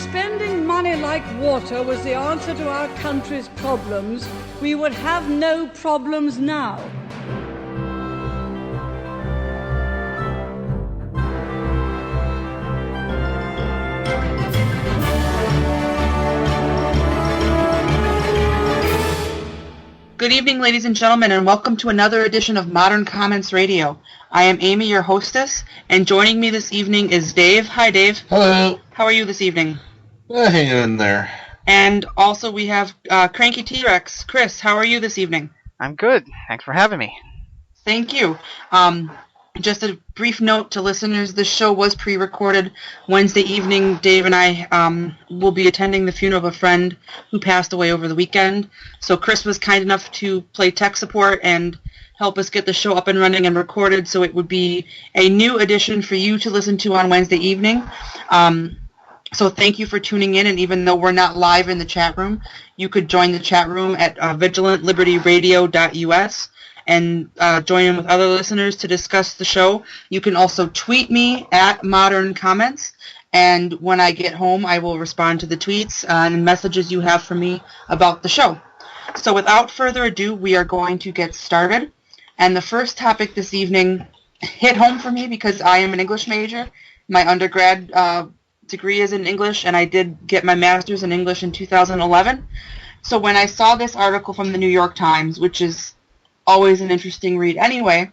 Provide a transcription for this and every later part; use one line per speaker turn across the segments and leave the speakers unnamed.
spending money like water was the answer to our country's problems, we would have no problems now.
Good evening, ladies and gentlemen, and welcome to another edition of Modern Comments Radio. I am Amy, your hostess, and joining me this evening is Dave. Hi, Dave.
Hello.
How are you this evening?
Hanging in there.
And also we have Cranky T-Rex. Chris, how are you this evening?
I'm good. Thanks for having me.
Thank you. Just a brief note to listeners, this show was pre-recorded Wednesday evening. Dave and I will be attending the funeral of a friend who passed away over the weekend. So Chris was kind enough to play tech support and help us get the show up and running and recorded, so it would be a new edition for you to listen to on Wednesday evening. So thank you for tuning in, and even though we're not live in the chat room, you could join the chat room at vigilantlibertyradio.us and join in with other listeners to discuss the show. You can also tweet me at Modern Comments, and when I get home, I will respond to the tweets and messages you have for me about the show. So without further ado, we are going to get started. And the first topic this evening hit home for me because I am an English major. My undergrad degree is in English, and I did get my master's in English in 2011. So when I saw this article from the New York Times, which is always an interesting read anyway,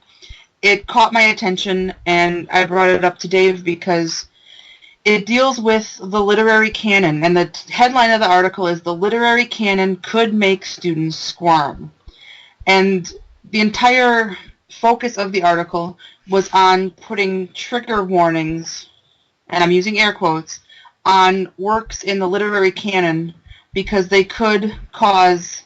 it caught my attention, and I brought it up to Dave because it deals with the literary canon, and the headline of the article is "The Literary Canon Could Make Students Squirm." And the entire focus of the article was on putting trigger warnings, and I'm using air quotes, on works in the literary canon because they could cause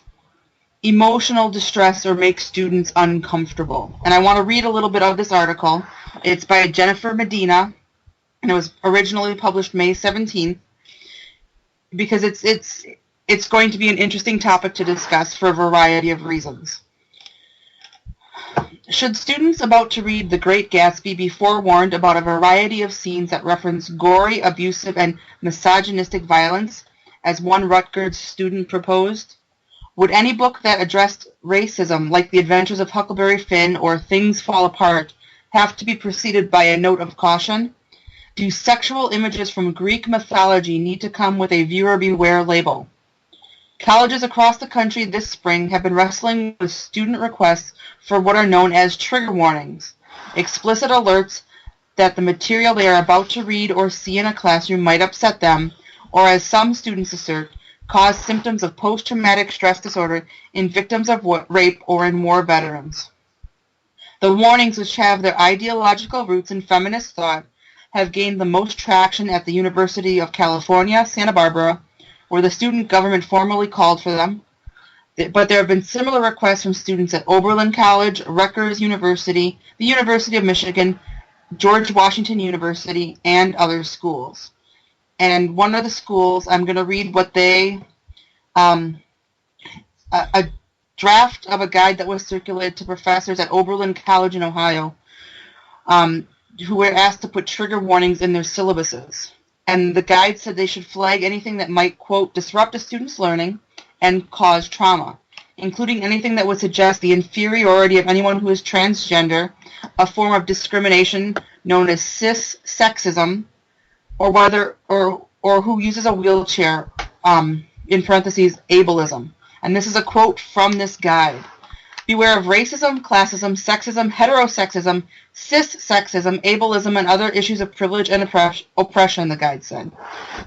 emotional distress or make students uncomfortable. And I want to read a little bit of this article. It's by Jennifer Medina, and it was originally published May 17th, because it's going to be an interesting topic to discuss for a variety of reasons. Should students about to read The Great Gatsby be forewarned about a variety of scenes that reference gory, abusive, and misogynistic violence, as one Rutgers student proposed? Would any book that addressed racism, like The Adventures of Huckleberry Finn or Things Fall Apart, have to be preceded by a note of caution? Do sexual images from Greek mythology need to come with a viewer beware label? Colleges across the country this spring have been wrestling with student requests for what are known as trigger warnings, explicit alerts that the material they are about to read or see in a classroom might upset them, or as some students assert, cause symptoms of post-traumatic stress disorder in victims of rape or in war veterans. The warnings, which have their ideological roots in feminist thought, have gained the most traction at the University of California, Santa Barbara, where the student government formally called for them. But there have been similar requests from students at Oberlin College, Rutgers University, the University of Michigan, George Washington University, and other schools. And one of the schools, I'm going to read what they, a draft of a guide that was circulated to professors at Oberlin College in Ohio, who were asked to put trigger warnings in their syllabuses. And the guide said they should flag anything that might, quote, disrupt a student's learning and cause trauma, including anything that would suggest the inferiority of anyone who is transgender, a form of discrimination known as cis-sexism, or who uses a wheelchair, in parentheses, ableism. And this is a quote from this guide. Beware of racism, classism, sexism, heterosexism, cis-sexism, ableism, and other issues of privilege and oppression, the guide said.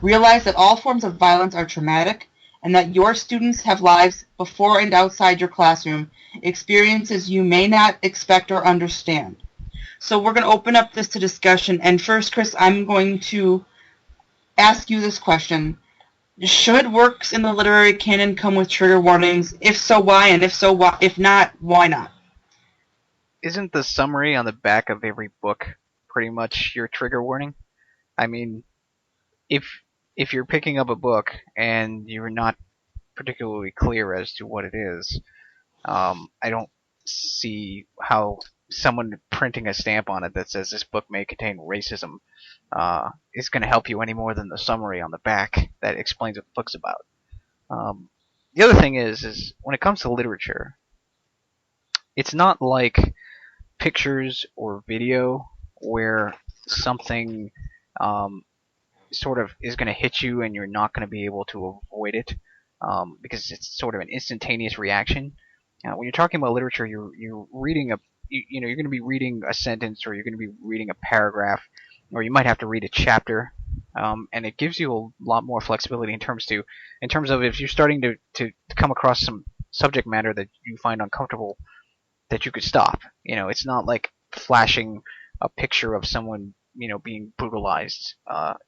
Realize that all forms of violence are traumatic, and that your students have lives before and outside your classroom, experiences you may not expect or understand. So we're going to open up this to discussion, and first, Chris, I'm going to ask you this question. Should works in the literary canon come with trigger warnings? If so, why? And if not, why not?
Isn't the summary on the back of every book pretty much your trigger warning? I mean, if you're picking up a book and you're not particularly clear as to what it is, I don't see how someone printing a stamp on it that says this book may contain racism is going to help you any more than the summary on the back that explains what the book's about. The other thing is when it comes to literature, it's not like pictures or video where something sort of is going to hit you and you're not going to be able to avoid it because it's sort of an instantaneous reaction. When you're talking about literature, you're reading you're going to be reading a sentence, or you're going to be reading a paragraph, or you might have to read a chapter, and it gives you a lot more flexibility in terms of if you're starting to come across some subject matter that you find uncomfortable, that you could stop. It's not like flashing a picture of someone being brutalized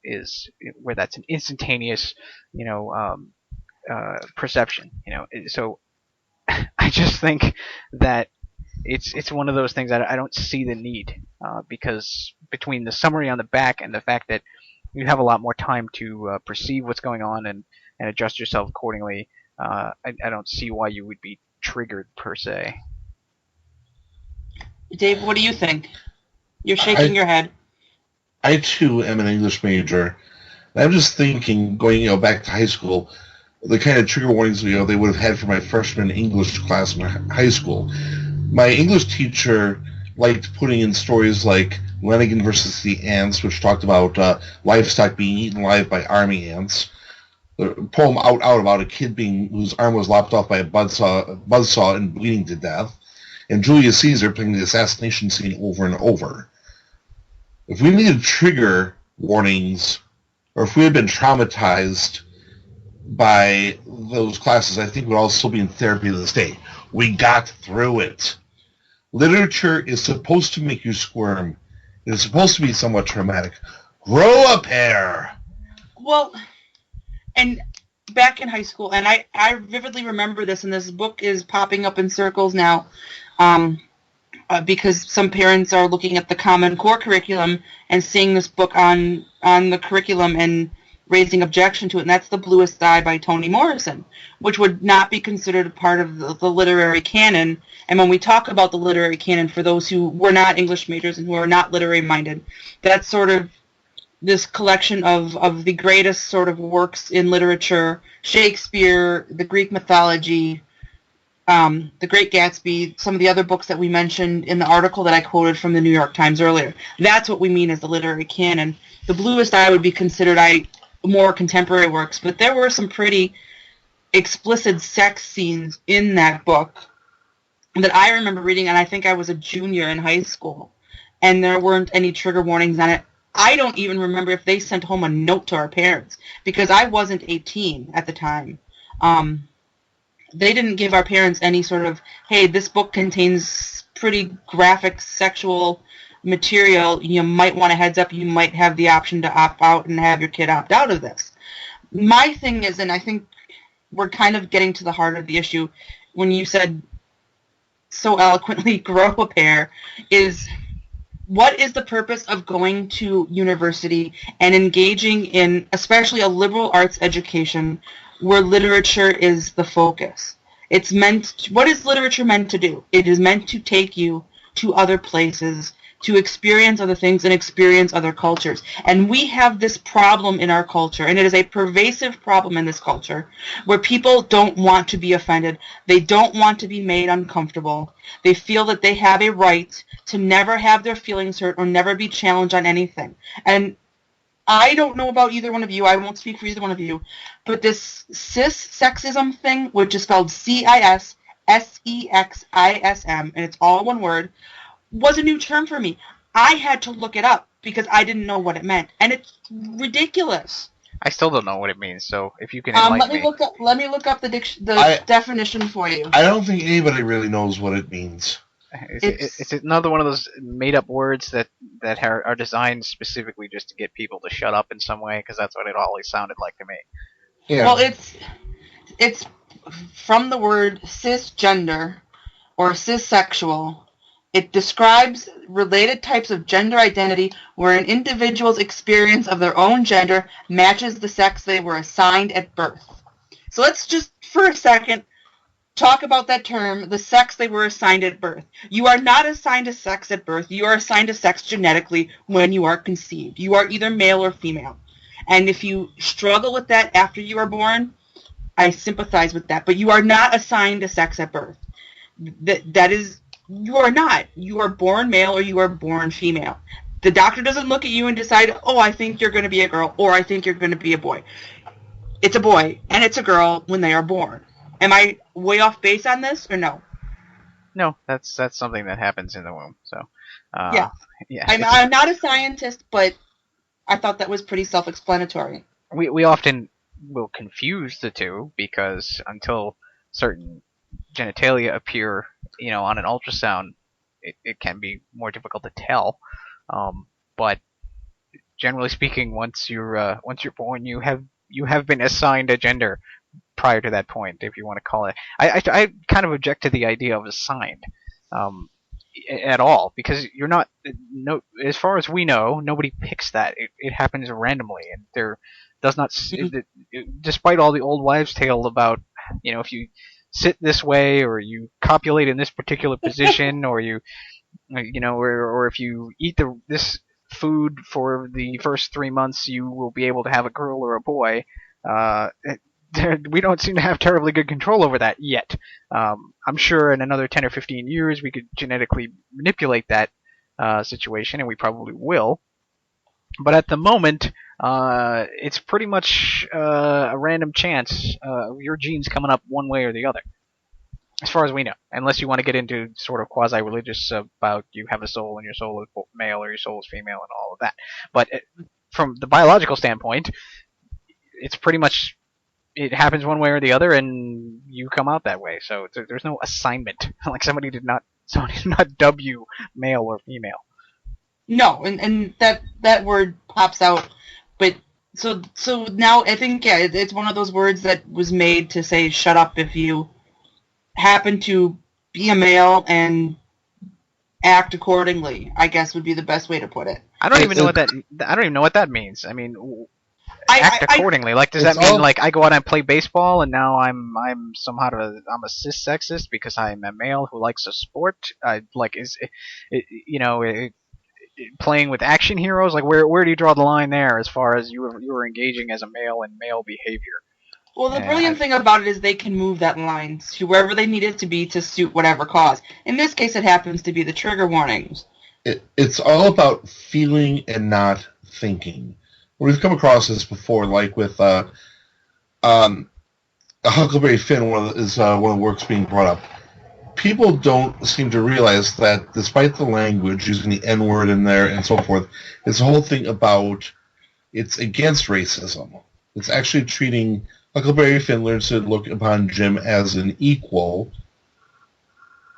is where that's an instantaneous perception. So I just think that it's one of those things that I don't see the need because between the summary on the back and the fact that you have a lot more time to perceive what's going on and adjust yourself accordingly, I don't see why you would be triggered per se.
Dave, what do you think? You're shaking your head.
I too am an English major. And I'm just thinking, going back to high school, the kind of trigger warnings they would have had for my freshman English class in high school. My English teacher liked putting in stories like Lanigan versus the Ants, which talked about livestock being eaten alive by army ants. The poem Out Out about a kid whose arm was lopped off by a buzzsaw and bleeding to death. And Julius Caesar playing the assassination scene over and over. If we needed trigger warnings, or if we had been traumatized by those classes, I think we'd all still be in therapy to this day. We got through it. Literature is supposed to make you squirm. It is supposed to be somewhat traumatic. Grow a pair!
Well, and back in high school, and I vividly remember this, and this book is popping up in circles now, because some parents are looking at the Common Core curriculum and seeing this book on the curriculum and raising objection to it, and that's The Bluest Eye by Toni Morrison, which would not be considered a part of the literary canon. And when we talk about the literary canon, for those who were not English majors and who are not literary minded, that's sort of this collection of the greatest sort of works in literature: Shakespeare, the Greek mythology, The Great Gatsby, some of the other books that we mentioned in the article that I quoted from the New York Times earlier. That's what we mean as the literary canon. The Bluest Eye would be considered more contemporary works, but there were some pretty explicit sex scenes in that book that I remember reading, and I think I was a junior in high school, and there weren't any trigger warnings on it. I don't even remember if they sent home a note to our parents, because I wasn't 18 at the time. They didn't give our parents any sort of, hey, this book contains pretty graphic sexual material, you might want a heads up, you might have the option to opt out and have your kid opt out of this. My thing is, and I think we're kind of getting to the heart of the issue when you said so eloquently, grow a pair, is what is the purpose of going to university and engaging in especially a liberal arts education where literature is the focus? What is literature meant to do? It is meant to take you to other places, to experience other things and experience other cultures. And we have this problem in our culture, and it is a pervasive problem in this culture, where people don't want to be offended. They don't want to be made uncomfortable. They feel that they have a right to never have their feelings hurt or never be challenged on anything. And I don't know about either one of you. I won't speak for either one of you. But this cis-sexism thing, which is spelled CISSEXISM, and it's all one word, was a new term for me. I had to look it up because I didn't know what it meant, and it's ridiculous.
I still don't know what it means, so if you can enlighten me.
Let me look up the definition for you.
I don't think anybody really knows what it means.
It's another one of those made-up words that are designed specifically just to get people to shut up in some way, because that's what it always sounded like to me.
Yeah.
Well, it's from the word cisgender or cissexual. It describes related types of gender identity where an individual's experience of their own gender matches the sex they were assigned at birth. So let's just, for a second, talk about that term, the sex they were assigned at birth. You are not assigned a sex at birth. You are assigned a sex genetically when you are conceived. You are either male or female. And if you struggle with that after you are born, I sympathize with that. But you are not assigned a sex at birth. That is, you are not. You are born male or you are born female. The doctor doesn't look at you and decide, oh, I think you're going to be a girl or I think you're going to be a boy. It's a boy and it's a girl when they are born. Am I way off base on this or no?
No, that's something that happens in the womb. So,
Yeah.
yeah.
I'm not a scientist, but I thought that was pretty self-explanatory.
We often will confuse the two because until certain genitalia appear, on an ultrasound, it can be more difficult to tell. But generally speaking, once you're born, you have been assigned a gender prior to that point, if you want to call it. I kind of object to the idea of assigned at all, because you're not. No, as far as we know, nobody picks that. It happens randomly, and there does not. Despite all the old wives' tale about if you sit this way or you copulate in this particular position or or if you eat this food for the first 3 months, you will be able to have a girl or a boy. We don't seem to have terribly good control over that yet. I'm sure in another 10 or 15 years we could genetically manipulate that situation, and we probably will. But at the moment, it's pretty much a random chance of your genes coming up one way or the other, as far as we know. Unless you want to get into sort of quasi-religious about you have a soul and your soul is male or your soul is female and all of that. But from the biological standpoint, it's pretty much it happens one way or the other, and you come out that way. So there's no assignment. Like somebody did not dub you male or female.
No, and that word pops out. But so now I think it's one of those words that was made to say shut up if you happen to be a male and act accordingly, I guess would be the best way to put it.
I don't even know what that means. I mean, act accordingly. Like, does that mean like I go out and play baseball and now I'm somehow I'm a cis sexist because I'm a male who likes a sport? Playing with action heroes? Like, where do you draw the line there as far as you were engaging as a male in male behavior?
Well, the brilliant thing about it is they can move that line to wherever they need it to be to suit whatever cause. In this case, it happens to be the trigger warnings.
It's all about feeling and not thinking. We've come across this before, like with a Huckleberry Finn is one of the works being brought up. People don't seem to realize that despite the language, using the N-word in there and so forth, it's a whole thing about it's against racism. It's actually treating Huckleberry Finn learns to look upon Jim as an equal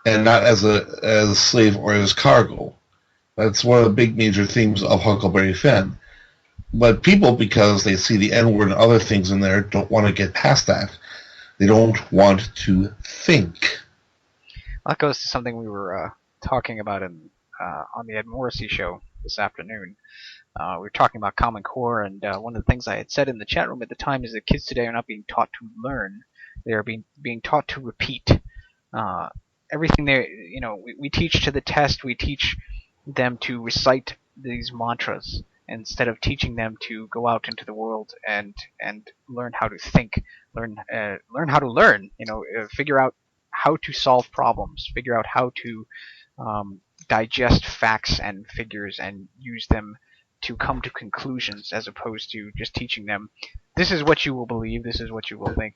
and not as a slave or as cargo. That's one of the big major themes of Huckleberry Finn. But people, because they see the N-word and other things in there, don't want to get past that. They don't want to think.
That goes to something we were talking about on the Ed Morrissey show this afternoon. We were talking about Common Core, and one of the things I had said in the chat room at the time is that kids today are not being taught to learn; they are being taught to repeat. Everything we teach to the test. We teach them to recite these mantras instead of teaching them to go out into the world and learn how to think, learn how to learn. Figure out how to solve problems, figure out how to digest facts and figures and use them to come to conclusions, as opposed to just teaching them, this is what you will believe, this is what you will think,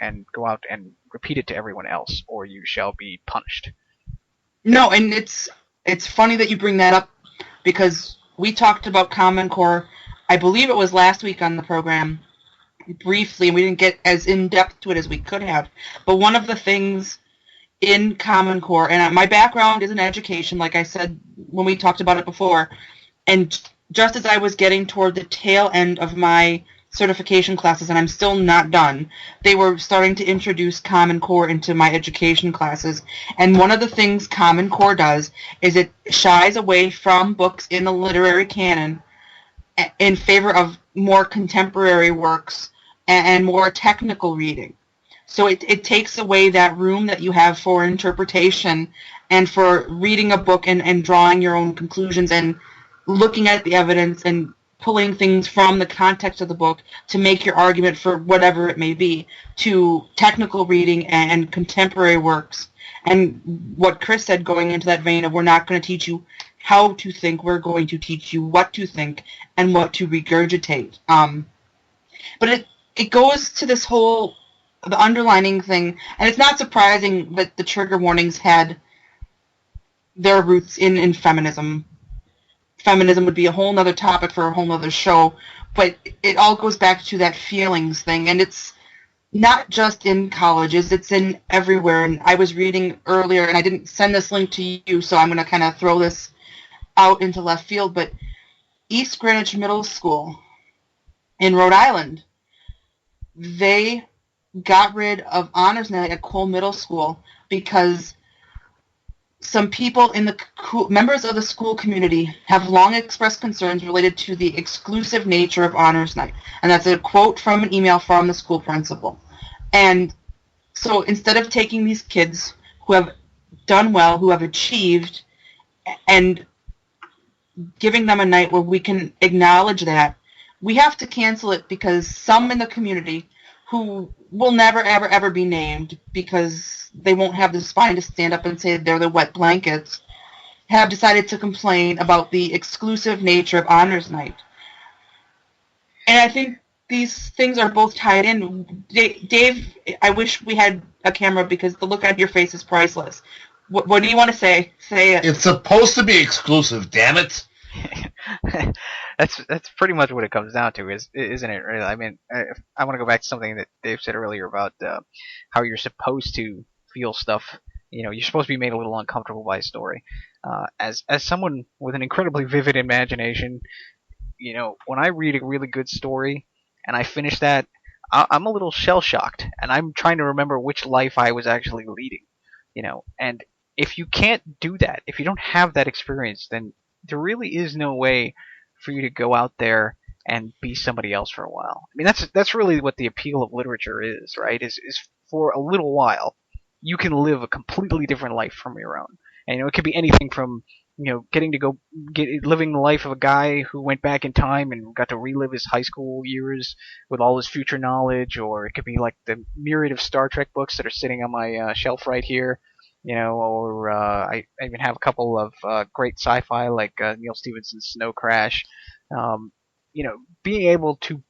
and go out and repeat it to everyone else, or you shall be punished.
No, and it's funny that you bring that up, because we talked about Common Core, I believe it was last week on the program, briefly, and we didn't get as in-depth to it as we could have. But one of the things in Common Core, and my background is in education, like I said when we talked about it before, and just as I was getting toward the tail end of my certification classes, and I'm still not done, they were starting to introduce Common Core into my education classes. And one of the things Common Core does is it shies away from books in the literary canon in favor of more contemporary works and more technical reading. So it takes away that room that you have for interpretation and for reading a book and drawing your own conclusions and looking at the evidence and pulling things from the context of the book to make your argument for whatever it may be, to technical reading and contemporary works. And what Chris said, going into that vein of, we're not going to teach you how to think, we're going to teach you what to think and what to regurgitate. But it goes to this whole, the underlining thing, and it's not surprising that the trigger warnings had their roots in feminism. Feminism would be a whole nother topic for a whole nother show, but it all goes back to that feelings thing, and it's not just in colleges, it's in everywhere. And I was reading earlier, and I didn't send this link to you, so I'm going to kind of throw this out into left field, but East Greenwich Middle School in Rhode Island, they got rid of honors night at Cole Middle School because some people in the members of the school community have long expressed concerns related to the exclusive nature of honors night. And that's a quote from an email from the school principal. And so instead of taking these kids who have done well, who have achieved, and giving them a night where we can acknowledge that, we have to cancel it because some in the community who will never, ever, ever be named because they won't have the spine to stand up and say they're the wet blankets, have decided to complain about the exclusive nature of honors night. And I think these things are both tied in. Dave, I wish we had a camera because the look on your face is priceless. What do you want to say? Say it.
It's supposed to be exclusive, damn it.
That's pretty much what it comes down to, isn't it? Really, I mean, I want to go back to something that Dave said earlier about how you're supposed to feel stuff. You know, you're supposed to be made a little uncomfortable by a story. As someone with an incredibly vivid imagination, you know, when I read a really good story and I finish that, I'm a little shell shocked, and I'm trying to remember which life I was actually leading. You know, and if you can't do that, if you don't have that experience, then there really is no way for you to go out there and be somebody else for a while. I mean, that's really what the appeal of literature is, right? Is for a little while you can live a completely different life from your own. And you know, it could be anything from, you know, getting to living the life of a guy who went back in time and got to relive his high school years with all his future knowledge, or it could be like the myriad of Star Trek books that are sitting on my shelf right here. You know, or I even have a couple of great sci-fi like Neil Stephenson's Snow Crash. You know, being able to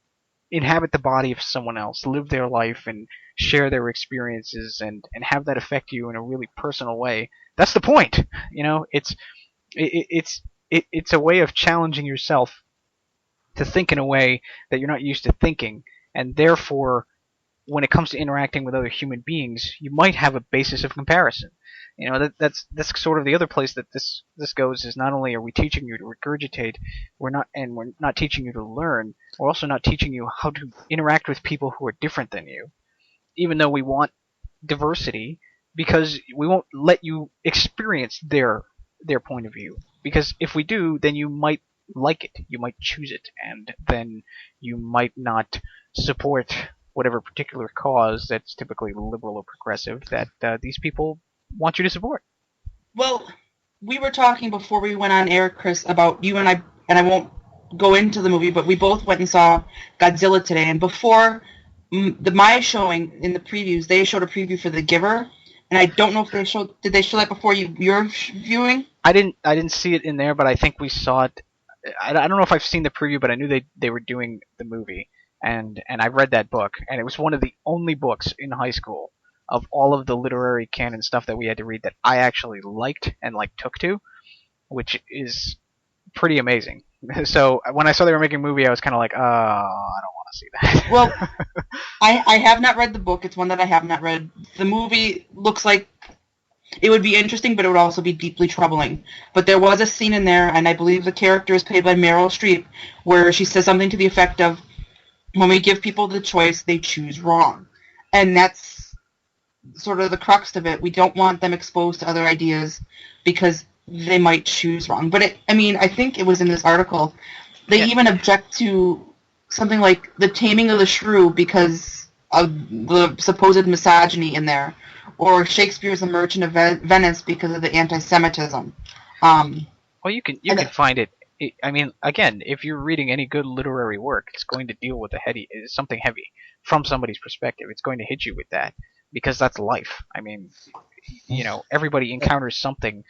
inhabit the body of someone else, live their life, and share their experiences, and have that affect you in a really personal way. That's the point. You know, it's a way of challenging yourself to think in a way that you're not used to thinking, and therefore, when it comes to interacting with other human beings, you might have a basis of comparison. You know, that's sort of the other place that this goes, is not only are we teaching you to regurgitate, we're not teaching you to learn, we're also not teaching you how to interact with people who are different than you, even though we want diversity, because we won't let you experience their point of view. Because if we do, then you might like it, you might choose it, and then you might not support whatever particular cause that's typically liberal or progressive that these people want you to support.
Well, we were talking before we went on air, Chris, about you and I won't go into the movie, but we both went and saw Godzilla today, and before my showing in the previews, they showed a preview for The Giver, and I don't know if did they show that before your viewing?
I didn't see it in there, but I think we saw it. I don't know if I've seen the preview, but I knew they were doing the movie. And I read that book, and it was one of the only books in high school of all of the literary canon stuff that we had to read that I actually liked and took to, which is pretty amazing. So when I saw they were making a movie, I was kind of like, I don't want to see that.
Well, I have not read the book. It's one that I have not read. The movie looks like it would be interesting, but it would also be deeply troubling. But there was a scene in there, and I believe the character is played by Meryl Streep, where she says something to the effect of, when we give people the choice, they choose wrong. And that's sort of the crux of it. We don't want them exposed to other ideas because they might choose wrong. But I think it was in this article, they even object to something like The Taming of the Shrew because the supposed misogyny in there, or Shakespeare's The Merchant of Venice because of the anti-Semitism.
Well, you can find it. I mean, again, if you're reading any good literary work, it's going to deal with something heavy from somebody's perspective. It's going to hit you with that because that's life. I mean, everybody encounters something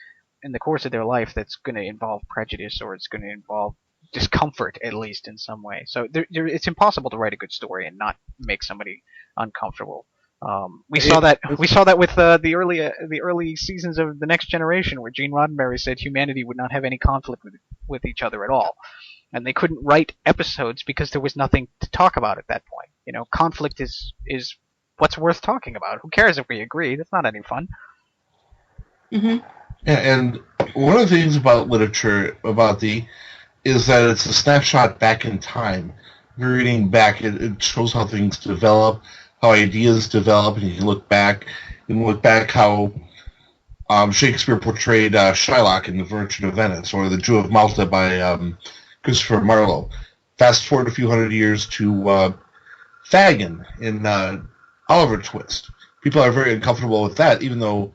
in the course of their life that's going to involve prejudice, or it's going to involve discomfort, at least in some way. So it's impossible to write a good story and not make somebody uncomfortable. We saw that with the early seasons of The Next Generation, where Gene Roddenberry said humanity would not have any conflict with each other at all, and they couldn't write episodes because there was nothing to talk about at that point. Conflict is what's worth talking about. Who cares if we agree? That's not any fun.
Mm-hmm.
Yeah, and one of the things about literature is that it's a snapshot back in time. You're reading back, it shows how things develop, how ideas develop, and you can look back how Shakespeare portrayed Shylock in The Merchant of Venice, or The Jew of Malta by Christopher Marlowe. Fast forward a few hundred years to Fagin in Oliver Twist. People are very uncomfortable with that, even though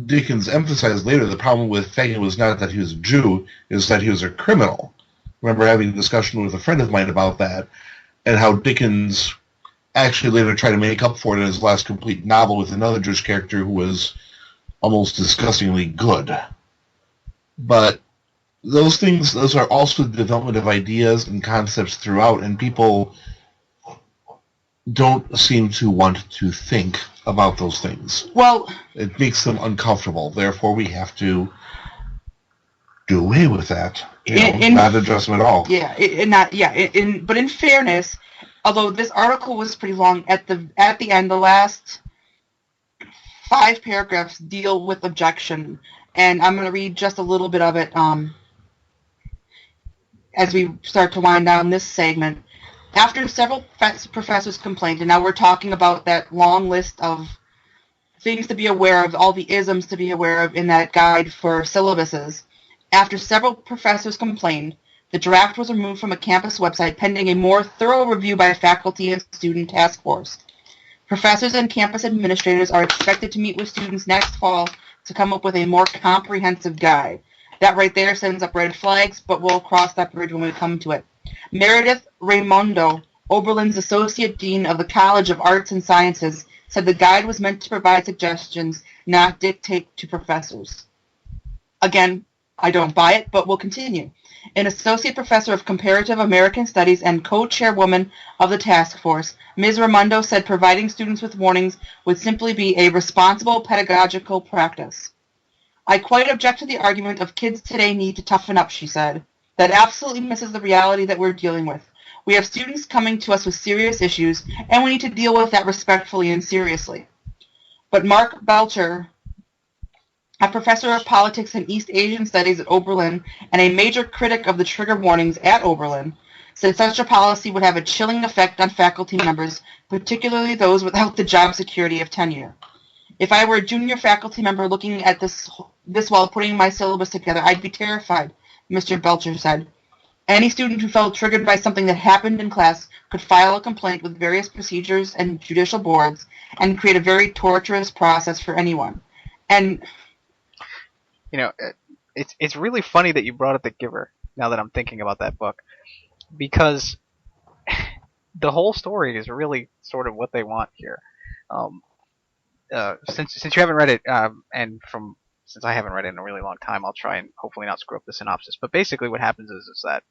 Dickens emphasized later the problem with Fagin was not that he was a Jew, is that he was a criminal. I remember having a discussion with a friend of mine about that, and how Dickens actually later tried to make up for it in his last complete novel with another Jewish character who was almost disgustingly good. But those are also the development of ideas and concepts throughout, and people don't seem to want to think about those things.
Well,
it makes them uncomfortable. Therefore, we have to do away with that. Not address them at all.
Yeah, but in fairness, although this article was pretty long, at the end, the last 5 paragraphs deal with objection, and I'm going to read just a little bit of it as we start to wind down this segment. After several professors complained, and now we're talking about that long list of things to be aware of, all the isms to be aware of in that guide for syllabuses. After several professors complained, the draft was removed from a campus website pending a more thorough review by a faculty and student task force. Professors and campus administrators are expected to meet with students next fall to come up with a more comprehensive guide. That right there sends up red flags, but we'll cross that bridge when we come to it. Meredith Raimondo, Oberlin's Associate Dean of the College of Arts and Sciences, said the guide was meant to provide suggestions, not dictate to professors. Again, I don't buy it, but we'll continue. An associate professor of comparative American studies and co-chairwoman of the task force, Ms. Raimondo said providing students with warnings would simply be a responsible pedagogical practice. I quite object to the argument of kids today need to toughen up, she said. That absolutely misses the reality that we're dealing with. We have students coming to us with serious issues, and we need to deal with that respectfully and seriously. But Mark Belcher, a professor of politics and East Asian studies at Oberlin and a major critic of the trigger warnings at Oberlin, said such a policy would have a chilling effect on faculty members, particularly those without the job security of tenure. If I were a junior faculty member looking at this while putting my syllabus together, I'd be terrified, Mr. Belcher said. Any student who felt triggered by something that happened in class could file a complaint with various procedures and judicial boards and create a very torturous process for anyone. And
it's really funny that you brought up The Giver, now that I'm thinking about that book, because the whole story is really sort of what they want here. Since you haven't read it, since I haven't read it in a really long time, I'll try and hopefully not screw up the synopsis. But basically what happens is that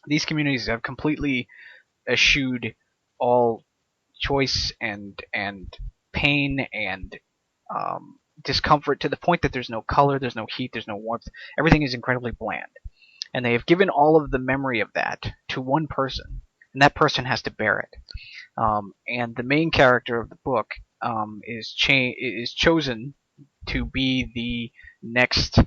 these communities have completely eschewed all choice and pain and discomfort to the point that there's no color, there's no heat, there's no warmth. Everything is incredibly bland. And they have given all of the memory of that to one person, and that person has to bear it. And the main character of the book is chosen to be the next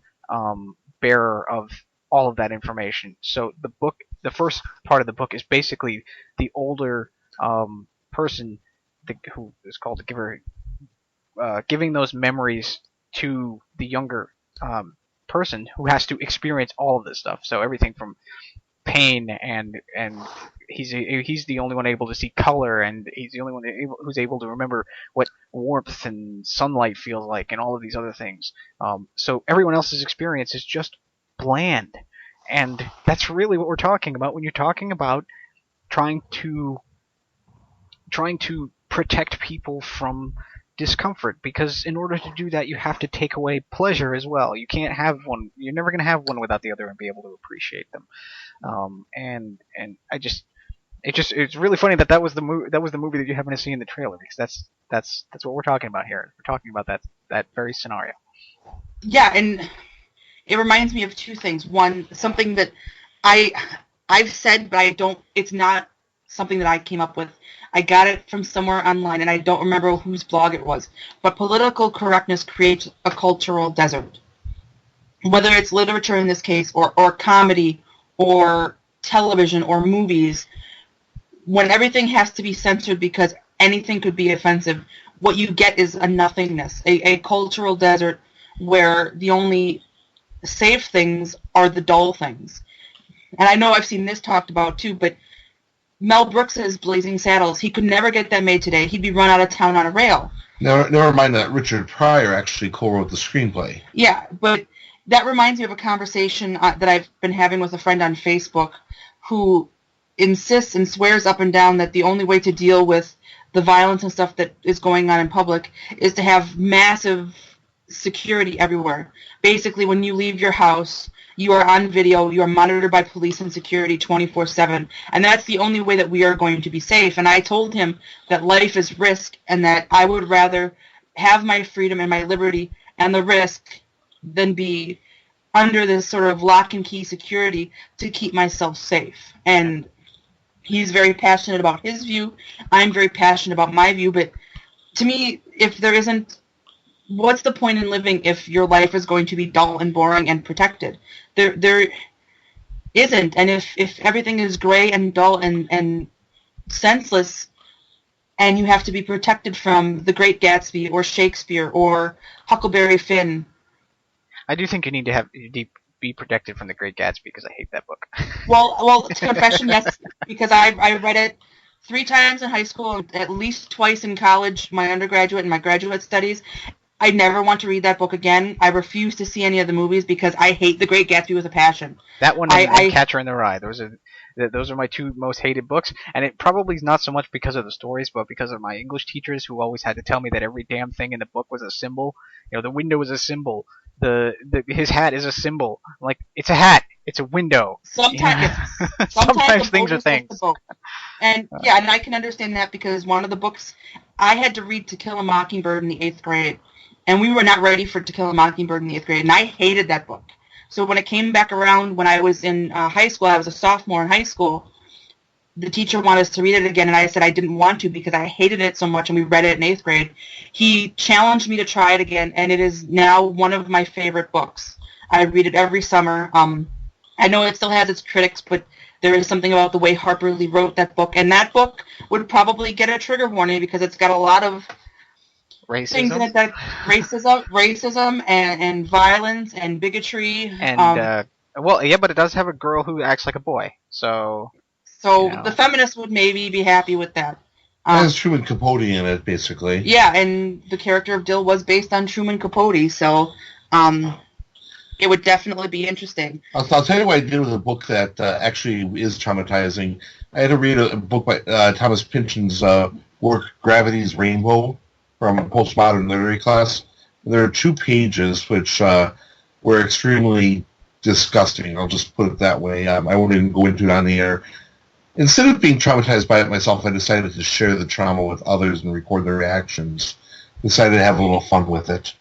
bearer of all of that information. So the first part of the book is basically the older person, who is called the Giver, giving those memories to the younger person who has to experience all of this stuff. So everything from pain, and he's the only one able to see color, and he's the only one who's able to remember what warmth and sunlight feels like, and all of these other things. So everyone else's experience is just bland, and that's really what we're talking about when you're talking about trying to protect people from discomfort, because in order to do that you have to take away pleasure as well. You can't have one. You're never going to have one without the other and be able to appreciate them. And it's really funny that was the movie that you happen to see in the trailer, because that's what we're talking about here. We're talking about that very scenario.
Yeah, and it reminds me of two things. One, something that I've said, but I don't. It's not something that I came up with. I got it from somewhere online, and I don't remember whose blog it was. But political correctness creates a cultural desert. Whether it's literature in this case, or comedy, or television, or movies, when everything has to be censored because anything could be offensive, what you get is a nothingness, a cultural desert where the only safe things are the dull things. And I know I've seen this talked about too, but Mel Brooks's Blazing Saddles, he could never get that made today. He'd be run out of town on a rail.
Never mind that Richard Pryor actually co-wrote the screenplay.
Yeah, but that reminds me of a conversation that I've been having with a friend on Facebook who insists and swears up and down that the only way to deal with the violence and stuff that is going on in public is to have massive security everywhere. Basically, when you leave your house, you are on video, you are monitored by police and security 24/7, and that's the only way that we are going to be safe. And I told him that life is risk, and that I would rather have my freedom and my liberty and the risk than be under this sort of lock and key security to keep myself safe. And he's very passionate about his view. I'm very passionate about my view. But to me, if there isn't, what's the point in living if your life is going to be dull and boring and protected? There isn't. And if everything is gray and dull and senseless, and you have to be protected from The Great Gatsby or Shakespeare or Huckleberry Finn.
I do think you need to be protected from The Great Gatsby, because I hate that book.
Well, to confession, yes, because I read it 3 times in high school, and at least twice in college, my undergraduate and my graduate studies. I never want to read that book again. I refuse to see any of the movies because I hate The Great Gatsby with a passion.
That one and Catcher in the Rye. Those are my 2 most hated books, and it probably is not so much because of the stories, but because of my English teachers who always had to tell me that every damn thing in the book was a symbol. You know, the window is a symbol. His hat is a symbol. I'm like, it's a hat. It's a window.
Sometimes
things are things.
And yeah, and I can understand that, because one of the books I had to read To Kill a Mockingbird in the 8th grade, and we were not ready for To Kill a Mockingbird in the 8th grade, and I hated that book. So when it came back around when I was in high school, I was a sophomore in high school, the teacher wanted us to read it again, and I said I didn't want to because I hated it so much, and we read it in 8th grade. He challenged me to try it again, and it is now one of my favorite books. I read it every summer. I know it still has its critics, but there is something about the way Harper Lee wrote that book, and that book would probably get a trigger warning because it's got a lot of things in it that racism and violence and bigotry.
And well, yeah, but it does have a girl who acts like a boy, so
the feminists would maybe be happy with that.
It has Truman Capote in it, basically.
Yeah, and the character of Dill was based on Truman Capote, so it would definitely be interesting.
I'll tell you what I did with a book that actually is traumatizing. I had to read a book by Thomas Pynchon's work, Gravity's Rainbow, from a postmodern literary class. And there are 2 pages which were extremely disgusting. I'll just put it that way. I won't even go into it on the air. Instead of being traumatized by it myself, I decided to share the trauma with others and record their reactions. Decided to have a little fun with it.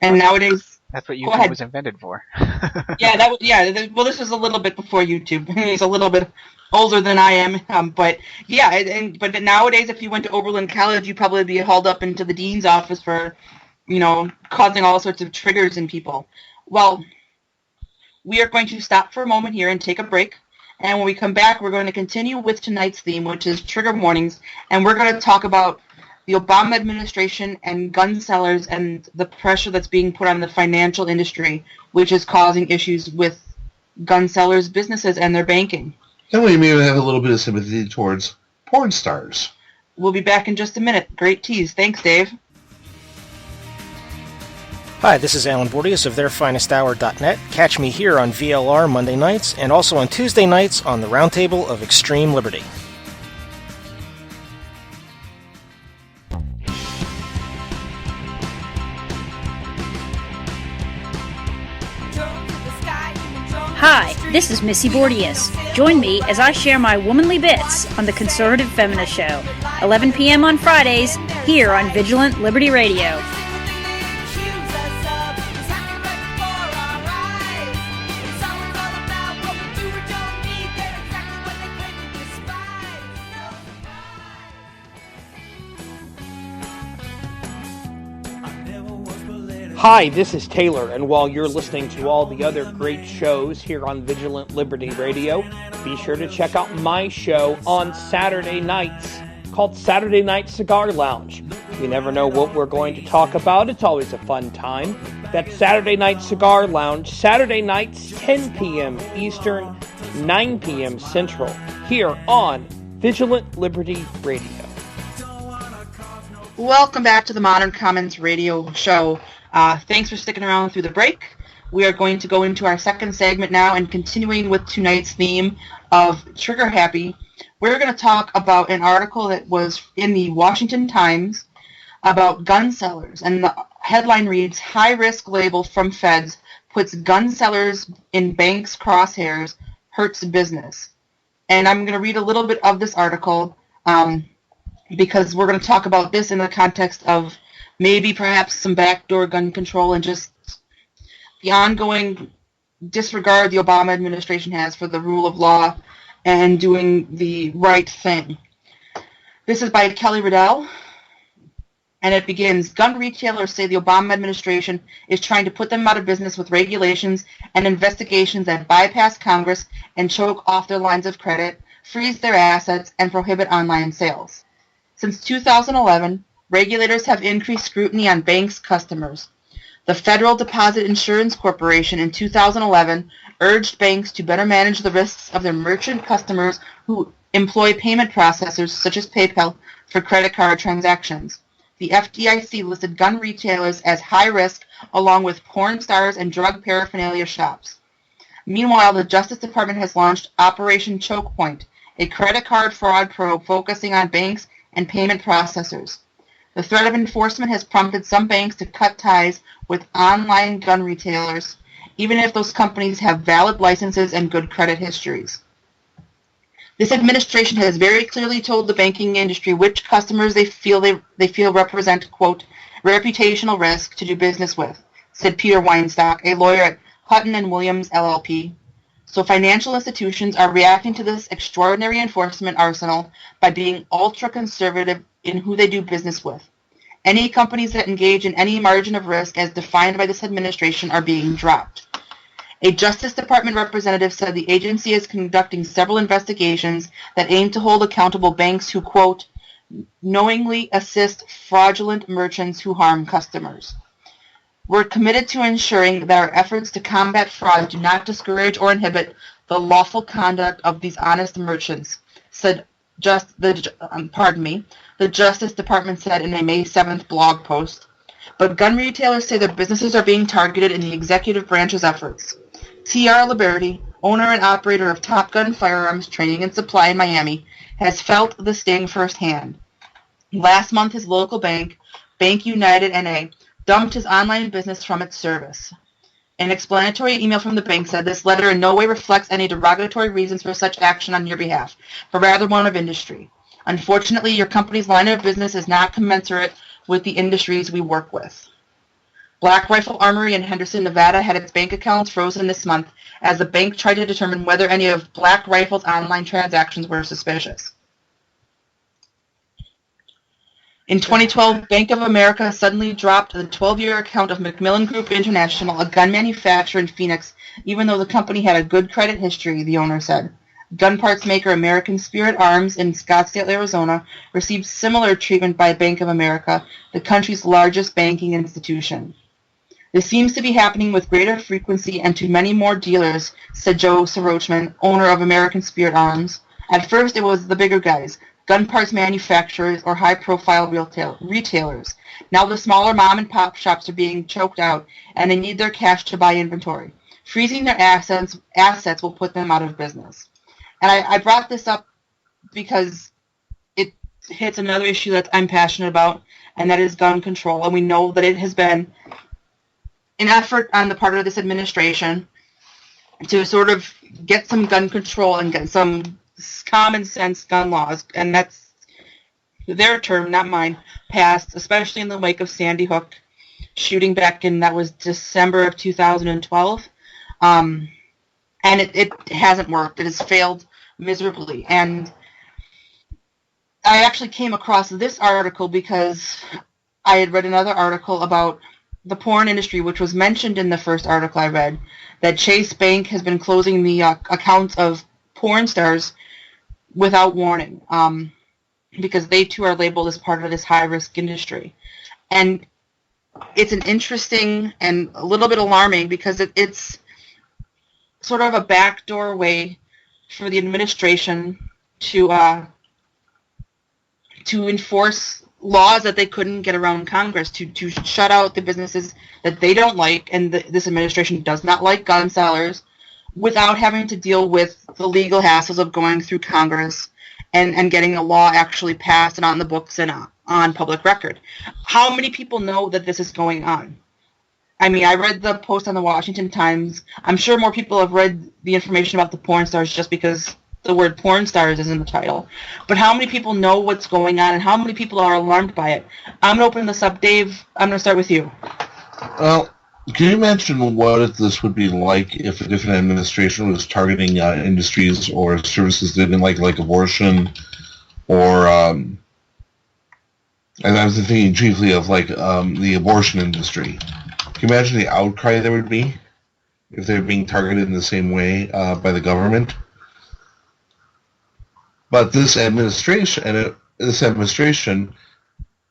And nowadays,
that's what YouTube was invented for.
Well, this was a little bit before YouTube. He's a little bit older than I am, but yeah. But nowadays, if you went to Oberlin College, you'd probably be hauled up into the dean's office for, causing all sorts of triggers in people. Well, we are going to stop for a moment here and take a break. And when we come back, we're going to continue with tonight's theme, which is trigger warnings, and we're going to talk about the Obama administration and gun sellers and the pressure that's being put on the financial industry, which is causing issues with gun sellers' businesses and their banking.
And we may have a little bit of sympathy towards porn stars.
We'll be back in just a minute. Great tease. Thanks, Dave.
Hi, this is Alan Bordius of theirfinesthour.net. Catch me here on VLR Monday nights and also on Tuesday nights on the Roundtable of Extreme Liberty.
Hi, this is Missy Bordius. Join me as I share my womanly bits on the Conservative Feminist Show, 11 p.m. on Fridays, here on Vigilant Liberty Radio.
Hi, this is Taylor, and while you're listening to all the other great shows here on Vigilant Liberty Radio, be sure to check out my show on Saturday nights called Saturday Night Cigar Lounge. You never know what we're going to talk about. It's always a fun time. That's Saturday Night Cigar Lounge, Saturday nights, 10 p.m. Eastern, 9 p.m. Central, here on Vigilant Liberty Radio.
Welcome back to the Modern Commons Radio Show. Thanks for sticking around through the break. We are going to go into our second segment now, and continuing with tonight's theme of Trigger Happy, we're going to talk about an article that was in the Washington Times about gun sellers. And the headline reads, "High Risk Label from Feds Puts Gun Sellers in Banks' Crosshairs, Hurts Business." And I'm going to read a little bit of this article because we're going to talk about this in the context of maybe perhaps some backdoor gun control and just the ongoing disregard the Obama administration has for the rule of law and doing the right thing. This is by Kelly Riddell, and it begins, "Gun retailers say the Obama administration is trying to put them out of business with regulations and investigations that bypass Congress and choke off their lines of credit, freeze their assets, and prohibit online sales. Since 2011, regulators have increased scrutiny on banks' customers. The Federal Deposit Insurance Corporation in 2011 urged banks to better manage the risks of their merchant customers who employ payment processors such as PayPal for credit card transactions. The FDIC listed gun retailers as high risk along with porn stars and drug paraphernalia shops. Meanwhile, the Justice Department has launched Operation Choke Point, a credit card fraud probe focusing on banks and payment processors. The threat of enforcement has prompted some banks to cut ties with online gun retailers, even if those companies have valid licenses and good credit histories. This administration has very clearly told the banking industry which customers they feel represent, quote, reputational risk to do business with, said Peter Weinstock, a lawyer at Hutton and Williams, LLP. So financial institutions are reacting to this extraordinary enforcement arsenal by being ultra-conservative in who they do business with. Any companies that engage in any margin of risk as defined by this administration are being dropped. A Justice Department representative said the agency is conducting several investigations that aim to hold accountable banks who, quote, knowingly assist fraudulent merchants who harm customers. We're committed to ensuring that our efforts to combat fraud do not discourage or inhibit the lawful conduct of these honest merchants, said the Justice Department said in a May 7th blog post. But gun retailers say their businesses are being targeted in the executive branch's efforts. T.R. Liberty, owner and operator of Top Gun Firearms Training and Supply in Miami, has felt the sting firsthand. Last month, his local bank, Bank United N.A., dumped his online business from its service. An explanatory email from the bank said this letter in no way reflects any derogatory reasons for such action on your behalf, but rather one of industry. Unfortunately, your company's line of business is not commensurate with the industries we work with. Black Rifle Armory in Henderson, Nevada had its bank accounts frozen this month as the bank tried to determine whether any of Black Rifle's online transactions were suspicious. In 2012, Bank of America suddenly dropped the 12-year account of Macmillan Group International, a gun manufacturer in Phoenix, even though the company had a good credit history, the owner said. Gun parts maker American Spirit Arms in Scottsdale, Arizona, received similar treatment by Bank of America, the country's largest banking institution. This seems to be happening with greater frequency and to many more dealers, said Joe Sorochman, owner of American Spirit Arms. At first it was the bigger guys, gun parts manufacturers or high-profile retailers. Now the smaller mom-and-pop shops are being choked out, and they need their cash to buy inventory. Freezing their assets will put them out of business. And I brought this up because it hits another issue that I'm passionate about, and that is gun control. And we know that it has been an effort on the part of this administration to sort of get some gun control and get some common sense gun laws, and that's their term, not mine, passed, especially in the wake of Sandy Hook shooting back in, that was December of 2012. And it hasn't worked. It has failed miserably. And I actually came across this article because I had read another article about the porn industry, which was mentioned in the first article I read, that Chase Bank has been closing the accounts of porn stars without warning, because they too are labeled as part of this high-risk industry. And it's an interesting and a little bit alarming because it's sort of a backdoor way for the administration to enforce laws that they couldn't get around Congress, to shut out the businesses that they don't like, and this administration does not like gun sellers, without having to deal with the legal hassles of going through Congress and getting a law actually passed and on the books and on public record. How many people know that this is going on? I mean, I read the post on the Washington Times. I'm sure more people have read the information about the porn stars just because the word porn stars is in the title. But how many people know what's going on, and how many people are alarmed by it? I'm going to open this up. Dave, I'm going to start with you.
Well, can you imagine what this would be like if a different administration was targeting industries or services they didn't like abortion, or and I was thinking chiefly of the abortion industry. Can you imagine the outcry there would be if they were being targeted in the same way by the government? But this administration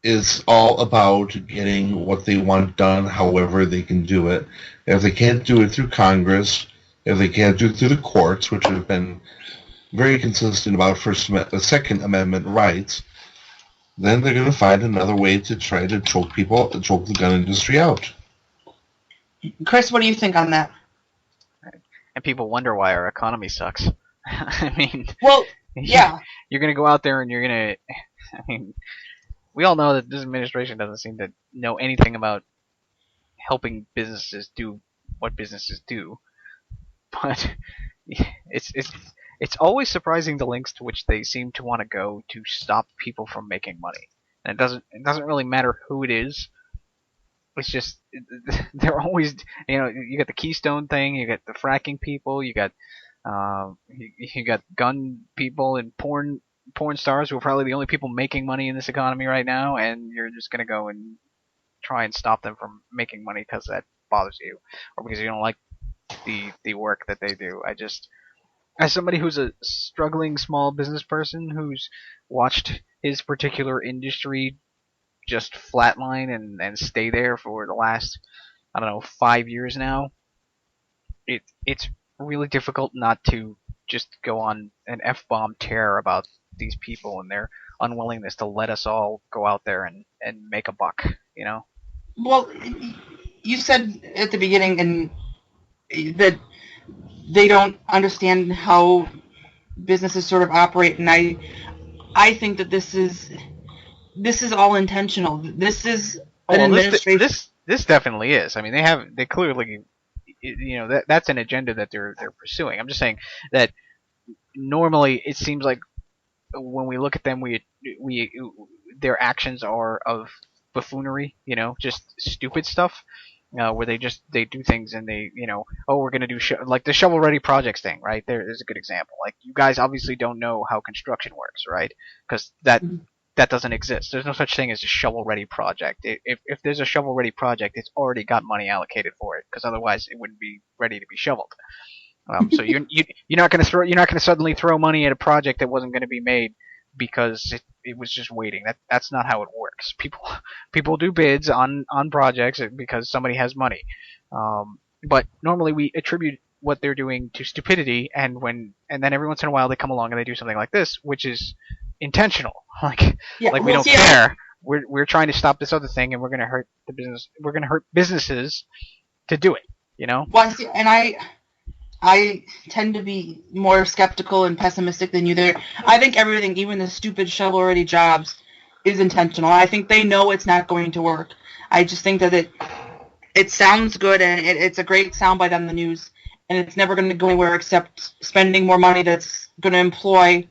is all about getting what they want done, however they can do it. If they can't do it through Congress, if they can't do it through the courts, which have been very consistent about Second Amendment rights, then they're going to find another way to try to choke the gun industry out.
Chris, what do you think on that?
And people wonder why our economy sucks. I mean,
well, yeah,
you're going to go out there and you're going to, I mean, we all know that this administration doesn't seem to know anything about helping businesses do what businesses do. But it's always surprising the lengths to which they seem to want to go to stop people from making money. And it doesn't really matter who it is. It's just they're always, you got the Keystone thing, you got the fracking people, you got gun people and porn stars who are probably the only people making money in this economy right now, and you're just gonna go and try and stop them from making money because that bothers you, or because you don't like the work that they do. As somebody who's a struggling small business person who's watched his particular industry just flatline and stay there for the last, 5 years now, it's really difficult not to just go on an F-bomb tear about these people and their unwillingness to let us all go out there and make a buck,
Well, you said at the beginning that they don't understand how businesses sort of operate, and I think that this is all intentional. This is an administration.
This definitely is. I mean, they clearly, that's an agenda that they're pursuing. I'm just saying that normally it seems like when we look at them, their actions are of buffoonery, just stupid stuff, where they do things and they, we're gonna do like the shovel ready projects thing, right? There's a good example. Like, you guys obviously don't know how construction works, right? Because that doesn't exist. There's no such thing as a shovel-ready project. If there's a shovel-ready project, it's already got money allocated for it, because otherwise it wouldn't be ready to be shoveled. So you're not going to suddenly throw money at a project that wasn't going to be made because it was just waiting. That's not how it works. People do bids on projects because somebody has money. But normally we attribute what they're doing to stupidity, and then every once in a while they come along and they do something like this, which is intentional. We don't care. We're trying to stop this other thing, and we're going to hurt the business. We're going to hurt businesses to do it.
Well, and I tend to be more skeptical and pessimistic than you there. I think everything, even the stupid shovel-ready jobs, is intentional. I think they know it's not going to work. I just think that it sounds good, and it's a great soundbite on the news, and it's never going to go anywhere except spending more money that's going to employ,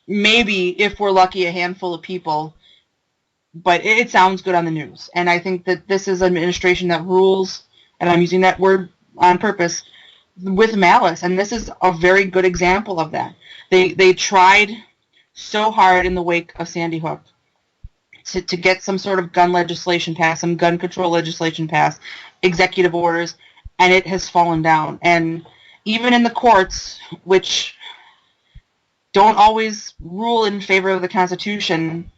maybe, if we're lucky, a handful of people. But it sounds good on the news. And I think that this is an administration that rules, and I'm using that word on purpose, with malice. And this is a very good example of that. They tried so hard in the wake of Sandy Hook to get some sort of gun legislation passed, some gun control legislation passed, executive orders, and it has fallen down. And even in the courts, which don't always rule in favor of the Constitution,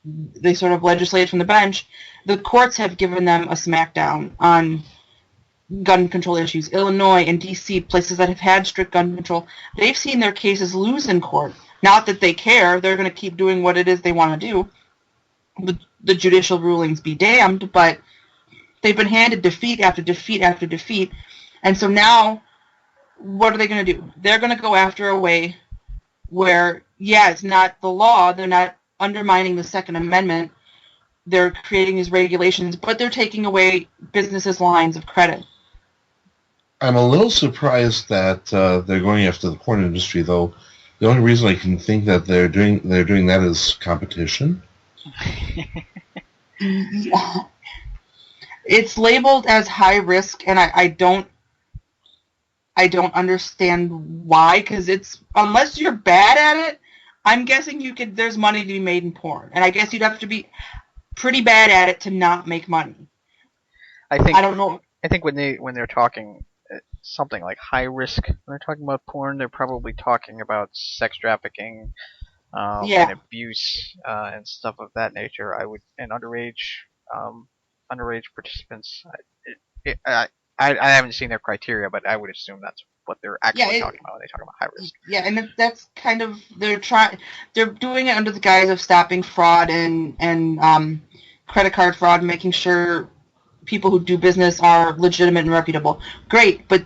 they sort of legislate from the bench, the courts have given them a smackdown on gun control issues. Illinois and D.C., places that have had strict gun control, they've seen their cases lose in court. Not that they care. They're going to keep doing what it is they want to do. The judicial rulings be damned, but they've been handed defeat after defeat after defeat. And so now, what are they going to do? They're going to go after a way where, it's not the law. They're not undermining the Second Amendment. They're creating these regulations, but they're taking away businesses' lines of credit.
I'm a little surprised that they're going after the porn industry, though. The only reason I can think that they're doing that is competition.
Yeah. It's labeled as high risk, and I don't understand why, because it's, unless you're bad at it, I'm guessing there's money to be made in porn, and I guess you'd have to be pretty bad at it to not make money. I don't know.
I think when they're talking something like high risk, when they're talking about porn, they're probably talking about sex trafficking, and abuse, and stuff of that nature. And underage participants. I haven't seen their criteria, but I would assume that's what they're actually talking about when they talk about high risk.
Yeah, and that's kind of, they're doing it under the guise of stopping fraud and credit card fraud, making sure people who do business are legitimate and reputable. Great, but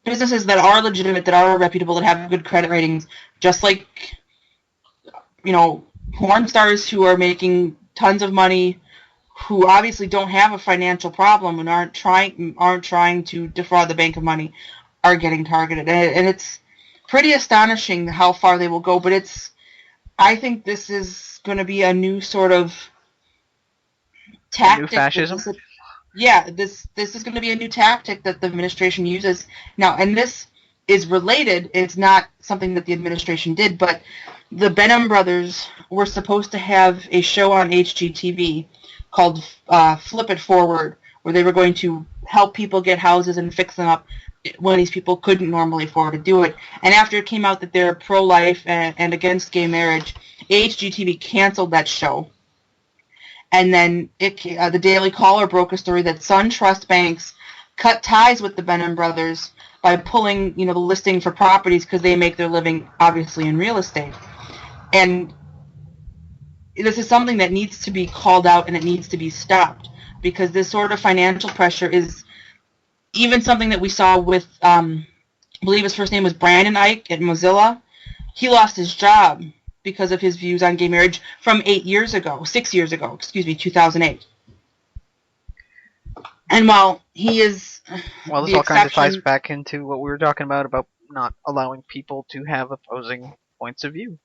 businesses that are legitimate, that are reputable, that have good credit ratings, just like, porn stars who are making tons of money, who obviously don't have a financial problem and aren't trying to defraud the bank of money, are getting targeted. And it's pretty astonishing how far they will go, but I think this is going to be a new sort of tactic.
New fascism?
This is going to be a new tactic that the administration uses now, and this is related. It's not something that the administration did, but the Benham brothers were supposed to have a show on HGTV called Flip It Forward, where they were going to help people get houses and fix them up when these people couldn't normally afford to do it. And after it came out that they're pro-life and against gay marriage, HGTV canceled that show. And then the Daily Caller broke a story that SunTrust banks cut ties with the Benham brothers by pulling, the listing for properties because they make their living, obviously, in real estate. And this is something that needs to be called out, and it needs to be stopped, because this sort of financial pressure is even something that we saw with, I believe his first name was Brandon Ike at Mozilla. He lost his job because of his views on gay marriage from 6 years ago, 2008. And while he is
this all kind of ties back into what we were talking about not allowing people to have opposing points of view.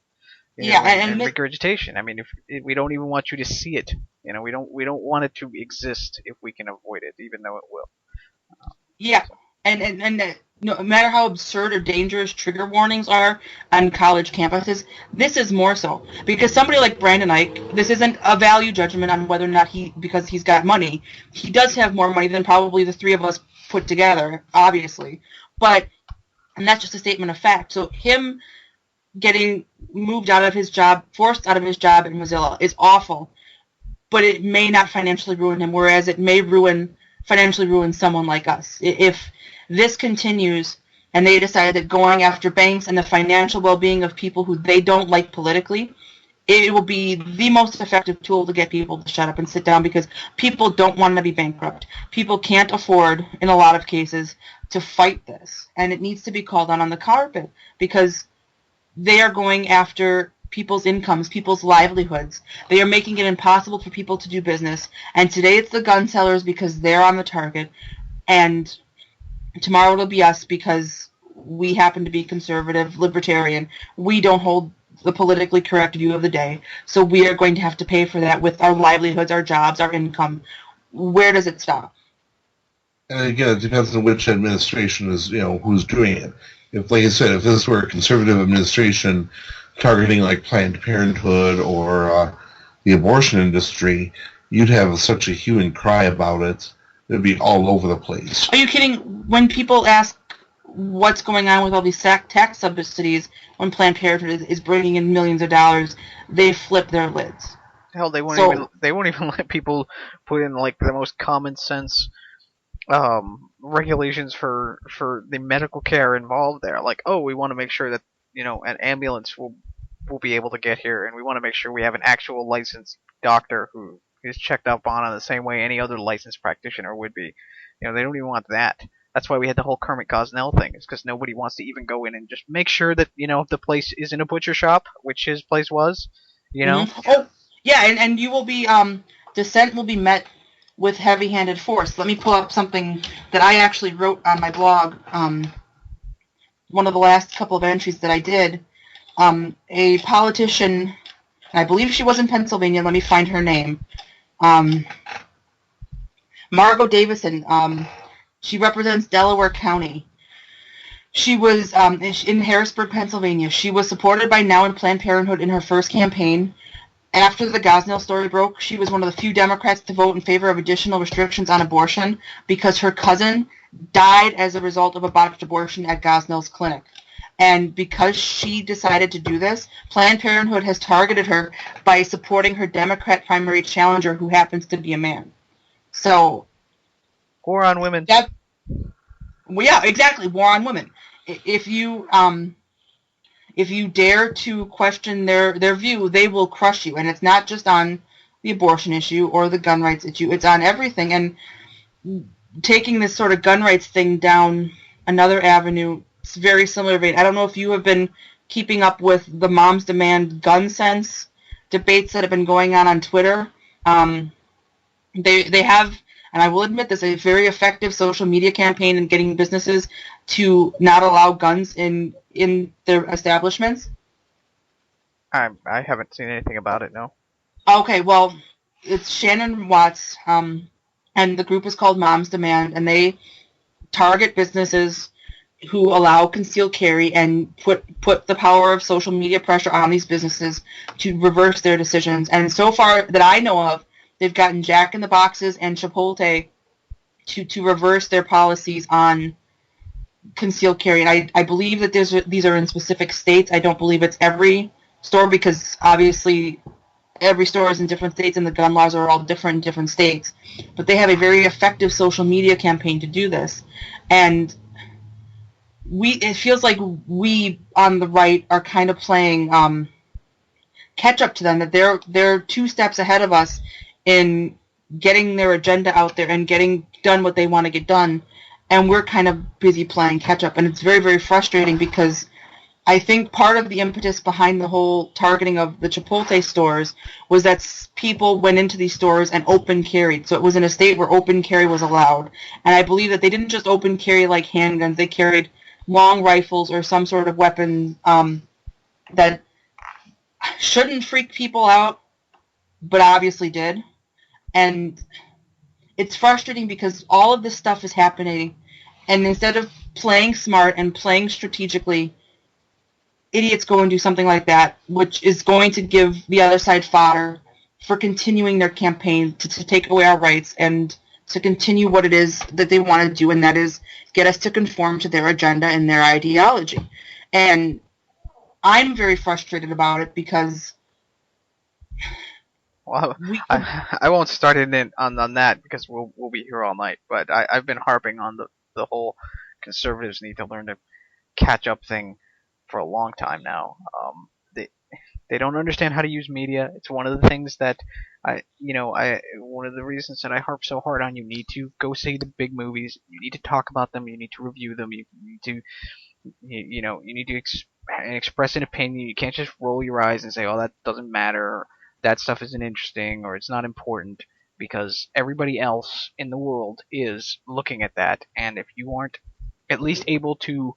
And regurgitation. I mean, if we don't even want you to see it. We don't want it to exist if we can avoid it, even though it will.
And no matter how absurd or dangerous trigger warnings are on college campuses, this is more so. Because somebody like Brandon Ike, this isn't a value judgment on whether or not because he's got money. He does have more money than probably the three of us put together, obviously. And that's just a statement of fact. So him getting moved out of his job, forced out of his job in Mozilla is awful, but it may not financially ruin him, whereas it may financially ruin someone like us. If this continues and they decide that going after banks and the financial well-being of people who they don't like politically, it will be the most effective tool to get people to shut up and sit down, because people don't want to be bankrupt. People can't afford, in a lot of cases, to fight this. And it needs to be called on the carpet, because they are going after people's incomes, people's livelihoods. They are making it impossible for people to do business. And today it's the gun sellers because they're on the target. And tomorrow it'll be us because we happen to be conservative, libertarian. We don't hold the politically correct view of the day. So we are going to have to pay for that with our livelihoods, our jobs, our income. Where does it stop?
And again, it depends on which administration is, who's doing it. If, like I said, if this were a conservative administration targeting like Planned Parenthood or the abortion industry, you'd have such a hue and cry about it. It'd be all over the place.
Are you kidding? When people ask what's going on with all these tax subsidies, when Planned Parenthood is bringing in millions of dollars, they flip their lids.
Hell, they won't even let people put in like the most common sense regulations for the medical care involved there. Like, oh, we want to make sure that an ambulance will be able to get here, and we want to make sure we have an actual licensed doctor who is checked up on the same way any other licensed practitioner would be. They don't even want that. That's why we had the whole Kermit Gosnell thing. It's because nobody wants to even go in and just make sure that if the place isn't a butcher shop, which his place was.
Mm-hmm. Oh, yeah, and you will be dissent will be met with heavy-handed force. Let me pull up something that I actually wrote on my blog. One of the last couple of entries that I did. A politician, I believe she was in Pennsylvania. Let me find her name. Margot Davison. She represents Delaware County. She was in Harrisburg, Pennsylvania. She was supported by Now and Planned Parenthood in her first campaign. After the Gosnell story broke, she was one of the few Democrats to vote in favor of additional restrictions on abortion because her cousin died as a result of a botched abortion at Gosnell's clinic. And because she decided to do this, Planned Parenthood has targeted her by supporting her Democrat primary challenger, who happens to be a man. So,
war on women.
Well, yeah, exactly. War on women. If you dare to question their view, they will crush you. And it's not just on the abortion issue or the gun rights issue. It's on everything. And taking this sort of gun rights thing down another avenue, it's very similar vein. I don't know if you have been keeping up with the Moms Demand gun sense debates that have been going on Twitter. They have, and I will admit this, a very effective social media campaign in getting businesses to not allow guns in their establishments.
I haven't seen anything about it, no.
Okay, well, it's Shannon Watts, and the group is called Moms Demand, and they target businesses who allow concealed carry and put the power of social media pressure on these businesses to reverse their decisions. And so far that I know of, they've gotten Jack in the Boxes and Chipotle to reverse their policies on concealed carry. And I believe that these are in specific states. I don't believe it's every store, because obviously every store is in different states and the gun laws are all different in different states. But they have a very effective social media campaign to do this. And it feels like we on the right are kind of playing catch up to them, that they're 2 steps ahead of us in getting their agenda out there and getting done what they want to get done, and we're kind of busy playing catch up. And it's very, very frustrating, because I think part of the impetus behind the whole targeting of the Chipotle stores was that people went into these stores and open carried. So it was in a state where open carry was allowed. And I believe that they didn't just open carry like handguns, they carried long rifles or some sort of weapon that shouldn't freak people out, but obviously did. And it's frustrating because all of this stuff is happening, and instead of playing smart and playing strategically, idiots go and do something like that, which is going to give the other side fodder for continuing their campaign to take away our rights and to continue what it is that they want to do, and that is get us to conform to their agenda and their ideology. And I'm very frustrated about it because
Well,
we could,
I won't start in on that because we'll be here all night. But I've been harping on the whole conservatives need to learn to catch up thing for a long time now. They don't understand how to use media. It's one of the things that one of the reasons that I harp so hard on. You need to go see the big movies. You need to talk about them. You need to review them. You need to you need to express an opinion. You can't just roll your eyes and say, "Oh, that doesn't matter," or "That stuff isn't interesting," or "It's not important," because everybody else in the world is looking at that. And if you aren't at least able to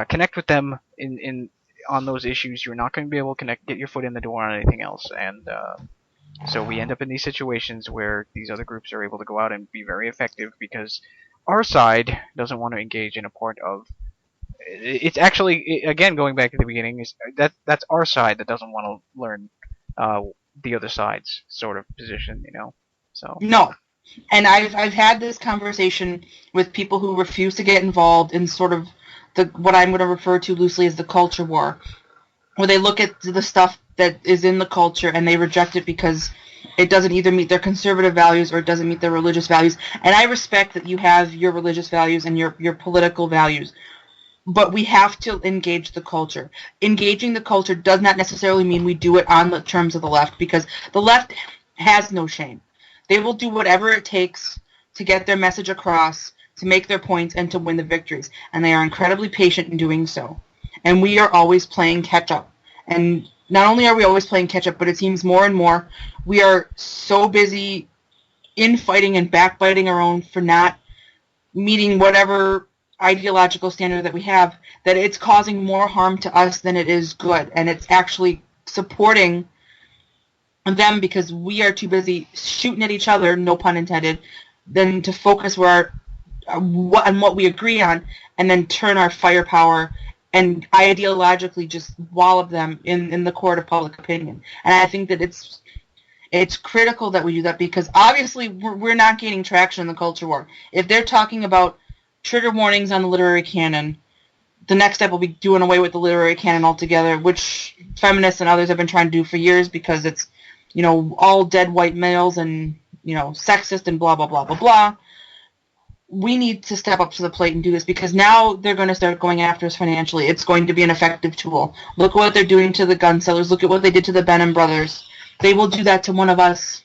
connect with them in on those issues, you're not going to be able to get your foot in the door on anything else. And so we end up in these situations where these other groups are able to go out and be very effective because our side doesn't want to engage in a part of. It's actually, again, going back to the beginning, is that's our side that doesn't want to learn the other side's sort of position, So
no. And I've had this conversation with people who refuse to get involved in sort of what I'm going to refer to loosely as the culture war, where they look at the stuff that is in the culture and they reject it because it doesn't either meet their conservative values or it doesn't meet their religious values. And I respect that you have your religious values and your political values. But we have to engage the culture. Engaging the culture does not necessarily mean we do it on the terms of the left, because the left has no shame. They will do whatever it takes to get their message across, to make their points, and to win the victories. And they are incredibly patient in doing so. And we are always playing catch-up. And not only are we always playing catch-up, but it seems more and more we are so busy infighting and backbiting our own for not meeting whatever ideological standard that we have, that it's causing more harm to us than it is good. And it's actually supporting them because we are too busy shooting at each other, no pun intended, than to focus where on what we agree on, and then turn our firepower and ideologically just wallop them in the court of public opinion. And I think that it's critical that we do that, because obviously we're not gaining traction in the culture war. If they're talking about trigger warnings on the literary canon, the next step will be doing away with the literary canon altogether, which feminists and others have been trying to do for years because it's, all dead white males and, sexist and blah, blah, blah, blah, blah. We need to step up to the plate and do this, because now they're going to start going after us financially. It's going to be an effective tool. Look at what they're doing to the gun sellers. Look at what they did to the Benham brothers. They will do that to one of us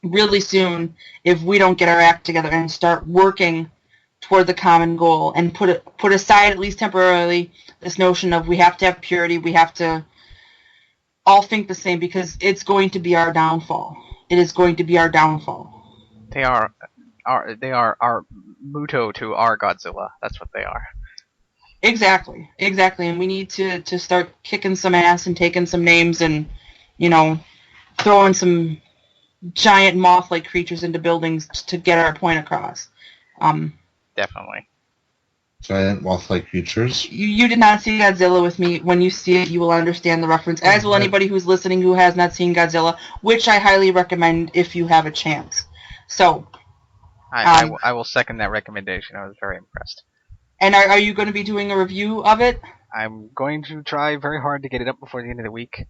really soon if we don't get our act together and start working toward the common goal and put aside, at least temporarily, this notion of we have to have purity, we have to all think the same, because it's going to be our downfall. It is going to be our downfall.
they are our Muto to our Godzilla. That's what they are.
Exactly. And we need to start kicking some ass and taking some names and, throwing some giant moth-like creatures into buildings to get our point across.
Definitely.
Giant moth-like creatures.
You did not see Godzilla with me. When you see it, you will understand the reference, as will anybody who's listening who has not seen Godzilla, which I highly recommend if you have a chance. So,
I will second that recommendation. I was very impressed.
And are you going to be doing a review of it?
I'm going to try very hard to get it up before the end of the week.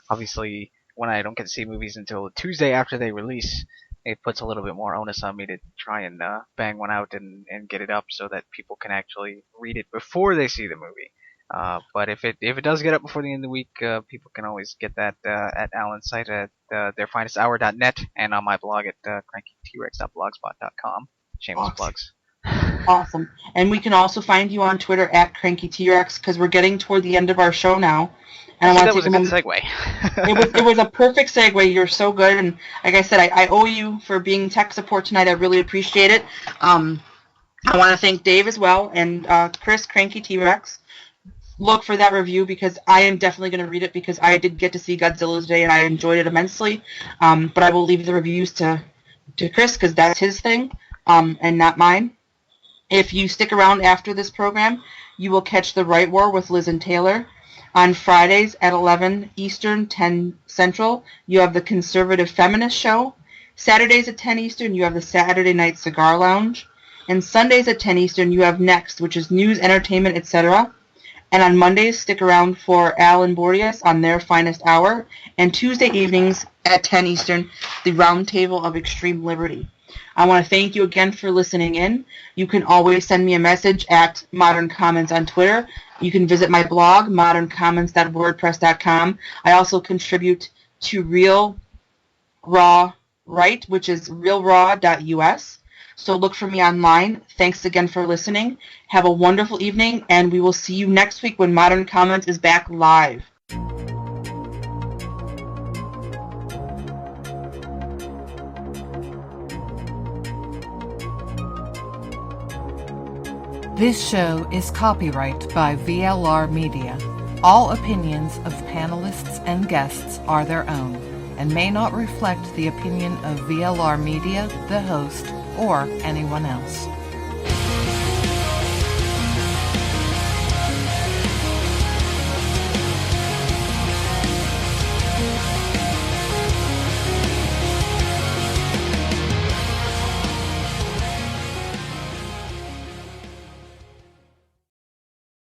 Obviously, when I don't get to see movies until Tuesday after they release, it puts a little bit more onus on me to try and bang one out and get it up so that people can actually read it before they see the movie. But if it does get up before the end of the week, people can always get that at Alan's site at theirfinesthour.net and on my blog at crankytrex.blogspot.com. Shameless plugs.
Awesome. And we can also find you on Twitter at crankytrex, because we're getting toward the end of our show now. And
that was a good segue.
It was a perfect segue. You're so good. And like I said, I owe you for being tech support tonight. I really appreciate it. I want to thank Dave as well, and Chris, Cranky T-Rex. Look for that review, because I am definitely going to read it, because I did get to see Godzilla today and I enjoyed it immensely. But I will leave the reviews to Chris, because that's his thing, and not mine. If you stick around after this program, you will catch The Right War with Liz and Taylor. On Fridays at 11 Eastern, 10 Central, you have the Conservative Feminist Show. Saturdays at 10 Eastern, you have the Saturday Night Cigar Lounge. And Sundays at 10 Eastern, you have Next, which is news, entertainment, etc. And on Mondays, stick around for Alan Bordias on Their Finest Hour. And Tuesday evenings at 10 Eastern, the Roundtable of Extreme Liberty. I want to thank you again for listening in. You can always send me a message at Modern Comments on Twitter. You can visit my blog, moderncomments.wordpress.com. I also contribute to Real Raw Right, which is realraw.us. So look for me online. Thanks again for listening. Have a wonderful evening, and we will see you next week when Modern Comments is back live.
This show is copyright by VLR Media. All opinions of panelists and guests are their own and may not reflect the opinion of VLR Media, the host, or anyone else.